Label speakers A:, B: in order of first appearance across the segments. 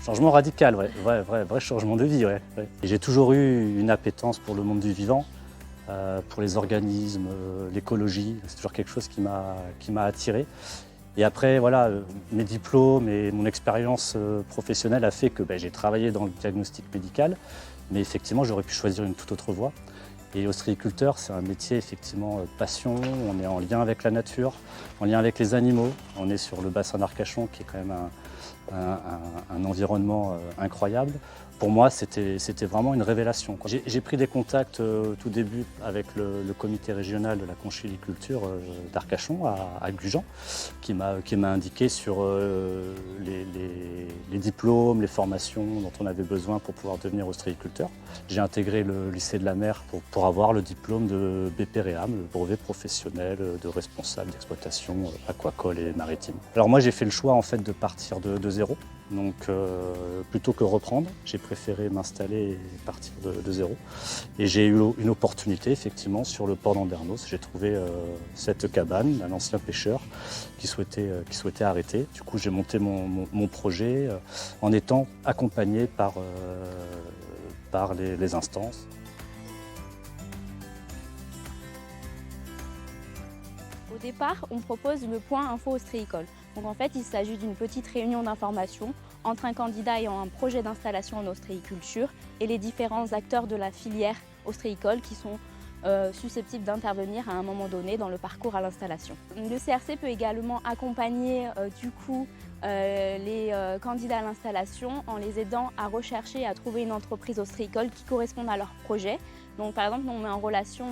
A: Changement radical, ouais. Vrai changement de vie, ouais. Et j'ai toujours eu une appétence pour le monde du vivant, pour les organismes, l'écologie. C'est toujours quelque chose qui m'a attiré. Et après, voilà, mes diplômes et mon expérience professionnelle a fait que j'ai travaillé dans le diagnostic médical, mais effectivement, j'aurais pu choisir une toute autre voie. Et ostréiculteur, c'est un métier effectivement passion, on est en lien avec la nature, en lien avec les animaux. On est sur le bassin d'Arcachon qui est quand même un environnement incroyable. Pour moi, c'était vraiment une révélation, quoi. J'ai pris des contacts au tout début avec le comité régional de la conchyliculture d'Arcachon à Gujan, qui m'a indiqué sur les diplômes, les formations dont on avait besoin pour pouvoir devenir ostréiculteur. J'ai intégré le lycée de la mer pour avoir le diplôme de BPREAM, le brevet professionnel de responsable d'exploitation aquacole et maritime. Alors moi, j'ai fait le choix en fait de partir de zéro. Donc plutôt que reprendre, j'ai préféré m'installer et partir de zéro. Et j'ai eu une opportunité effectivement sur le port d'Andernos. J'ai trouvé cette cabane d'un ancien pêcheur qui souhaitait arrêter. Du coup j'ai monté mon projet en étant accompagné par les instances.
B: Au départ, on propose le point info ostréicole. Donc en fait, il s'agit d'une petite réunion d'information entre un candidat ayant un projet d'installation en ostréiculture et les différents acteurs de la filière ostréicole qui sont susceptibles d'intervenir à un moment donné dans le parcours à l'installation. Le CRC peut également accompagner les candidats à l'installation en les aidant à rechercher et à trouver une entreprise ostréicole qui corresponde à leur projet. Donc par exemple, on met en relation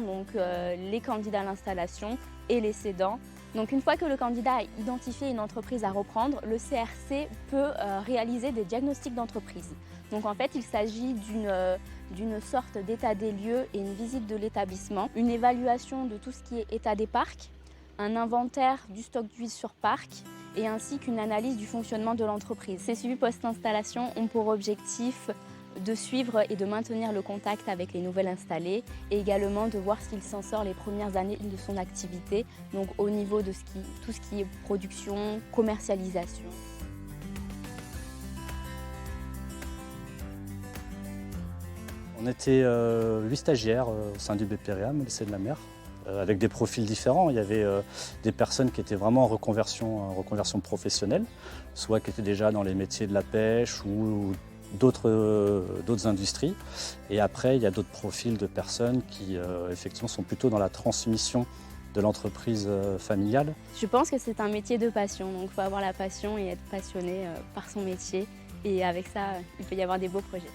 B: les candidats à l'installation et les cédants. Donc une fois que le candidat a identifié une entreprise à reprendre, le CRC peut réaliser des diagnostics d'entreprise. Donc en fait, il s'agit d'une sorte d'état des lieux et une visite de l'établissement, une évaluation de tout ce qui est état des parcs, un inventaire du stock d'huile sur parc et ainsi qu'une analyse du fonctionnement de l'entreprise. Ces suivis post-installation ont pour objectif de suivre et de maintenir le contact avec les nouvelles installées et également de voir s'il s'en sort les premières années de son activité, donc au niveau de tout ce qui est production, commercialisation.
A: On était 8 stagiaires au sein du BPREAM, au lycée de la mer, avec des profils différents. Il y avait des personnes qui étaient vraiment en reconversion professionnelle, soit qui étaient déjà dans les métiers de la pêche ou d'autres industries. Et après, il y a d'autres profils de personnes qui, effectivement, sont plutôt dans la transmission de l'entreprise familiale.
B: Je pense que c'est un métier de passion, donc il faut avoir la passion et être passionné par son métier. Et avec ça, il peut y avoir des beaux projets.